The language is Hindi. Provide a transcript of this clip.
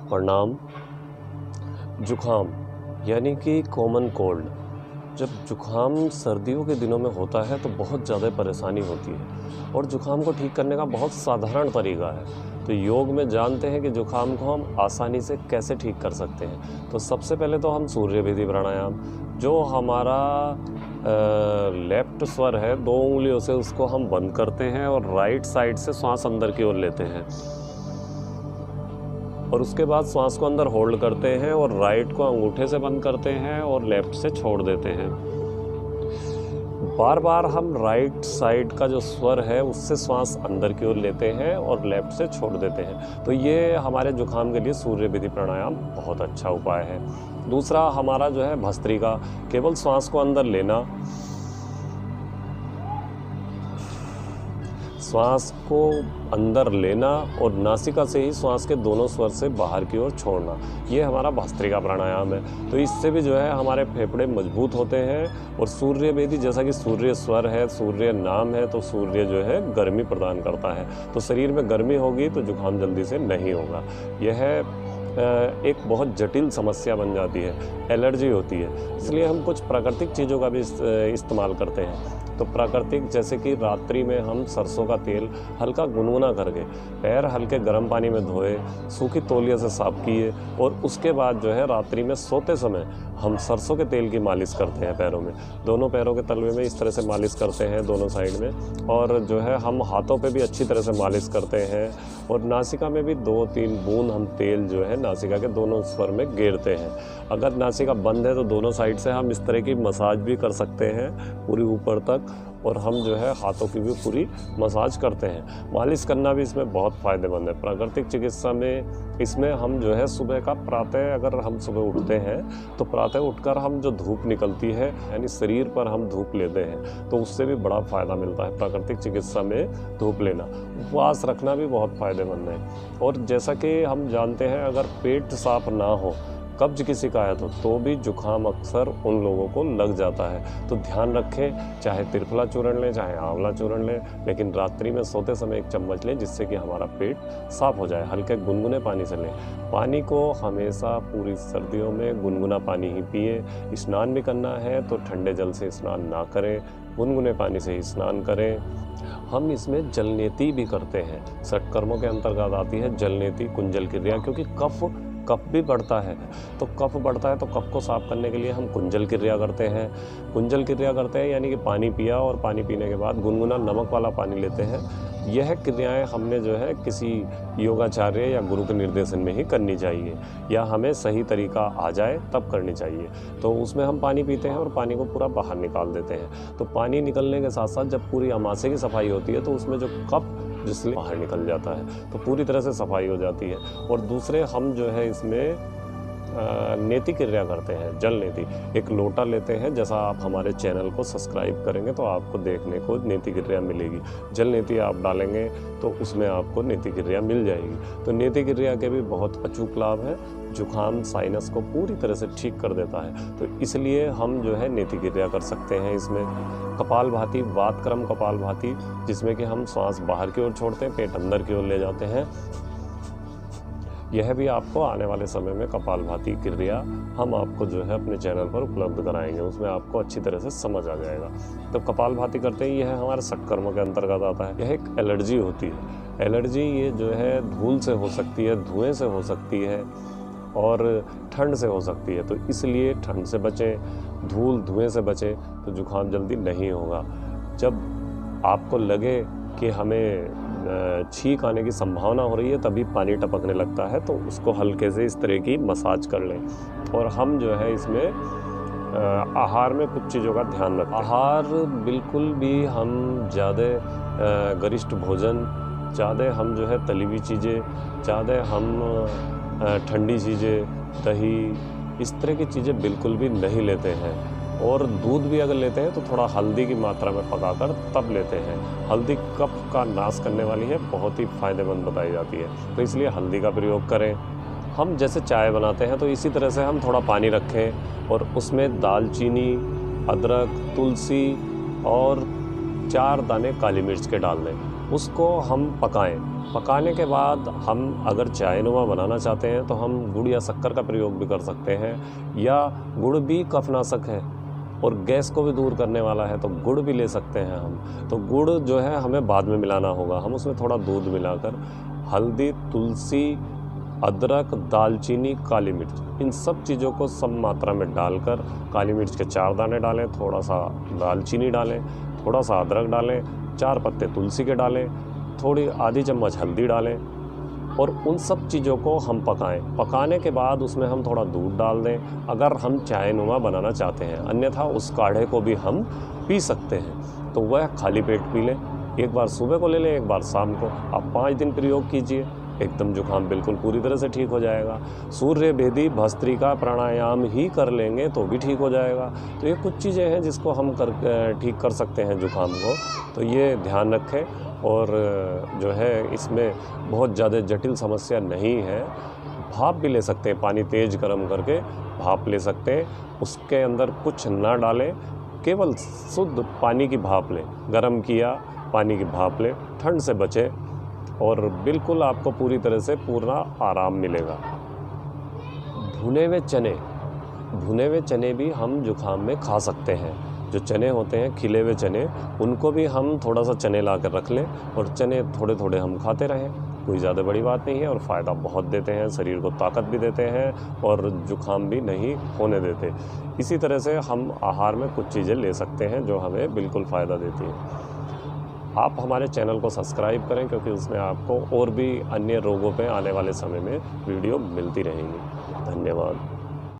प्रणाम। जुखाम यानी कि कॉमन कोल्ड, जब जुखाम सर्दियों के दिनों में होता है तो बहुत ज़्यादा परेशानी होती है और जुखाम को ठीक करने का बहुत साधारण तरीका है। तो योग में जानते हैं कि जुखाम को हम आसानी से कैसे ठीक कर सकते हैं। तो सबसे पहले तो हम सूर्य विधि प्राणायाम, जो हमारा लेफ्ट स्वर है, 2 उंगलियों से उसको हम बंद करते हैं और राइट साइड से श्वास अंदर की ओर लेते हैं और उसके बाद श्वास को अंदर होल्ड करते हैं और राइट को अंगूठे से बंद करते हैं और लेफ्ट से छोड़ देते हैं। बार बार हम राइट साइड का जो स्वर है उससे श्वास अंदर की ओर लेते हैं और लेफ्ट से छोड़ देते हैं। तो ये हमारे जुखाम के लिए सूर्य विधि प्राणायाम बहुत अच्छा उपाय है। दूसरा हमारा जो है भस्त्रिका, केवल श्वास को अंदर लेना, श्वास को अंदर लेना और नासिका से ही श्वास के दोनों स्वर से बाहर की ओर छोड़ना, ये हमारा भस्त्रिका प्राणायाम है। तो इससे भी जो है हमारे फेफड़े मजबूत होते हैं। और सूर्य विधि, जैसा कि सूर्य स्वर है, सूर्य नाम है, तो सूर्य जो है गर्मी प्रदान करता है। तो शरीर में गर्मी होगी तो जुखाम जल्दी से नहीं होगा। यह एक बहुत जटिल समस्या बन जाती है, एलर्जी होती है, इसलिए हम कुछ प्राकृतिक चीज़ों का भी इस्तेमाल करते हैं। तो प्राकृतिक, जैसे कि रात्रि में हम सरसों का तेल हल्का गुनगुना करके पैर हल्के गर्म पानी में धोए, सूखी तौलिया से साफ किए और उसके बाद जो है रात्रि में सोते समय हम सरसों के तेल की मालिश करते हैं पैरों में, दोनों पैरों के तलवे में इस तरह से मालिश करते हैं दोनों साइड में। और जो है हम हाथों पे भी अच्छी तरह से मालिश करते हैं और नासिका में भी 2-3 बूंद हम तेल जो है नासिका के दोनों स्वर में गेरते हैं। अगर नासिका बंद है तो दोनों साइड से हम इस तरह की मसाज भी कर सकते हैं पूरी ऊपर तक, और हम जो है हाथों की भी पूरी मसाज करते हैं। मालिश करना भी इसमें बहुत फ़ायदेमंद है। प्राकृतिक चिकित्सा में इसमें हम जो है सुबह का प्रातः, अगर हम सुबह उठते हैं तो प्रातः उठकर हम जो धूप निकलती है यानी शरीर पर हम धूप लेते हैं तो उससे भी बड़ा फ़ायदा मिलता है। प्राकृतिक चिकित्सा में धूप लेना, उपवास रखना भी बहुत फ़ायदेमंद है। और जैसा कि हम जानते हैं, अगर पेट साफ ना हो, कब्ज की शिकायत हो, तो भी जुखाम अक्सर उन लोगों को लग जाता है। तो ध्यान रखें, चाहे त्रिफला चूर्ण लें, चाहे आंवला चूर्ण लें, लेकिन रात्रि में सोते समय 1 चम्मच लें, जिससे कि हमारा पेट साफ हो जाए। हल्के गुनगुने पानी से लें। पानी को हमेशा पूरी सर्दियों में गुनगुना पानी ही पिए। स्नान भी करना है तो ठंडे जल से स्नान ना करें, गुनगुने पानी से ही स्नान करें। हम इसमें जलनेति भी करते हैं, षटकर्मों के अंतर्गत आती है जलनेति, कुंजल क्रिया, क्योंकि कफ भी बढ़ता है। तो कफ बढ़ता है तो कफ को साफ करने के लिए हम कुंजल क्रिया करते हैं। कुंजल क्रिया करते हैं यानी कि पानी पिया और पानी पीने के बाद गुनगुना नमक वाला पानी लेते हैं। यह क्रियाएं हमने जो है किसी योगाचार्य या गुरु के निर्देशन में ही करनी चाहिए, या हमें सही तरीका आ जाए तब करनी चाहिए। तो उसमें हम पानी पीते हैं और पानी को पूरा बाहर निकाल देते हैं। तो पानी निकलने के साथ साथ जब पूरी अमाशय की सफाई होती है तो उसमें जो कफ जिसलिए बाहर निकल जाता है, तो पूरी तरह से सफाई हो जाती है। और दूसरे हम जो है इसमें नेति क्रिया करते हैं, जल नेति। एक लोटा लेते हैं, जैसा आप हमारे चैनल को सब्सक्राइब करेंगे तो आपको देखने को नेति क्रिया मिलेगी। जल नेति आप डालेंगे तो उसमें आपको नेति क्रिया मिल जाएगी। तो नेति क्रिया के भी बहुत अचूक लाभ है। जुखाम साइनस को पूरी तरह से ठीक कर देता है, तो इसलिए हम जो है नेति क्रिया कर सकते हैं इसमें। कपालभाति, वातक्रम कपालभाति, जिसमें कि हम श्वास बाहर की ओर छोड़ते हैं, पेट अंदर की ओर ले जाते हैं। यह भी आपको आने वाले समय में कपालभाति क्रिया हम आपको जो है अपने चैनल पर उपलब्ध कराएंगे, उसमें आपको अच्छी तरह से समझ आ जाएगा। तो कपालभाति करते ही यह हमारे षटकर्मों के अंतर्गत आता है। यह एक एलर्जी होती है। एलर्जी ये जो है धूल से हो सकती है, धुएं से हो सकती है और ठंड से हो सकती है। तो इसलिए ठंड से बचें, धूल धुएं से बचें, तो जुखाम जल्दी नहीं होगा। जब आपको लगे कि हमें छींक आने की संभावना हो रही है, तभी पानी टपकने लगता है, तो उसको हल्के से इस तरह की मसाज कर लें। और हम जो है इसमें आहार में कुछ चीज़ों का ध्यान रखें। आहार बिल्कुल भी हम ज़्यादा गरिष्ठ भोजन, ज़्यादा हम जो है तली हुई चीज़ें, ज़्यादा हम ठंडी चीज़ें, दही, इस तरह की चीज़ें बिल्कुल भी नहीं लेते हैं। और दूध भी अगर लेते हैं तो थोड़ा हल्दी की मात्रा में पकाकर तब लेते हैं। हल्दी कफ का नाश करने वाली है, बहुत ही फ़ायदेमंद बताई जाती है, तो इसलिए हल्दी का प्रयोग करें। हम जैसे चाय बनाते हैं तो इसी तरह से हम थोड़ा पानी रखें और उसमें दालचीनी, अदरक, तुलसी और 4 दाने काली मिर्च के डाल दें। उसको हम पकाएं। पकाने के बाद हम अगर चायनुमा बनाना चाहते हैं तो हम गुड़ या शक्कर का प्रयोग भी कर सकते हैं, या गुड़ भी कफनाशक है और गैस को भी दूर करने वाला है, तो गुड़ भी ले सकते हैं हम। तो गुड़ जो है हमें बाद में मिलाना होगा। हम उसमें थोड़ा दूध मिलाकर हल्दी, तुलसी, अदरक, दालचीनी, काली मिर्च, इन सब चीज़ों को सम मात्रा में डालकर, काली मिर्च के 4 दाने डालें, थोड़ा सा दालचीनी डालें, थोड़ा सा अदरक डालें, 4 पत्ते तुलसी के डालें, थोड़ी आधी चम्मच हल्दी डालें और उन सब चीज़ों को हम पकाएं। पकाने के बाद उसमें हम थोड़ा दूध डाल दें अगर हम चायनुमा बनाना चाहते हैं, अन्यथा उस काढ़े को भी हम पी सकते हैं। तो वह खाली पेट पी लें। एक बार सुबह को ले लें, एक बार शाम को। आप 5 दिन प्रयोग कीजिए, एकदम जुकाम बिल्कुल पूरी तरह से ठीक हो जाएगा। सूर्य भेदी भस्त्रिका प्राणायाम ही कर लेंगे तो भी ठीक हो जाएगा। तो ये कुछ चीज़ें हैं जिसको हम ठीक कर सकते हैं जुकाम को, तो ये ध्यान रखें। और जो है इसमें बहुत ज़्यादा जटिल समस्या नहीं है। भाप भी ले सकते हैं, पानी तेज़ गर्म करके भाप ले सकते हैं। उसके अंदर कुछ ना डालें, केवल शुद्ध पानी की भाप लें। गर्म किया, पानी की भाप लें, ठंड से बचें और बिल्कुल आपको पूरी तरह से पूरा आराम मिलेगा। भुने हुए चने भी हम जुकाम में खा सकते हैं। जो चने होते हैं, खिले हुए चने, उनको भी हम थोड़ा सा चने ला कर रख लें और चने थोड़े थोड़े हम खाते रहें। कोई ज़्यादा बड़ी बात नहीं है और फ़ायदा बहुत देते हैं, शरीर को ताकत भी देते हैं और जुकाम भी नहीं होने देते। इसी तरह से हम आहार में कुछ चीज़ें ले सकते हैं जो हमें बिल्कुल फ़ायदा देती हैं। आप हमारे चैनल को सब्सक्राइब करें, क्योंकि उसमें आपको और भी अन्य रोगों पे आने वाले समय में वीडियो मिलती रहेंगी। धन्यवाद।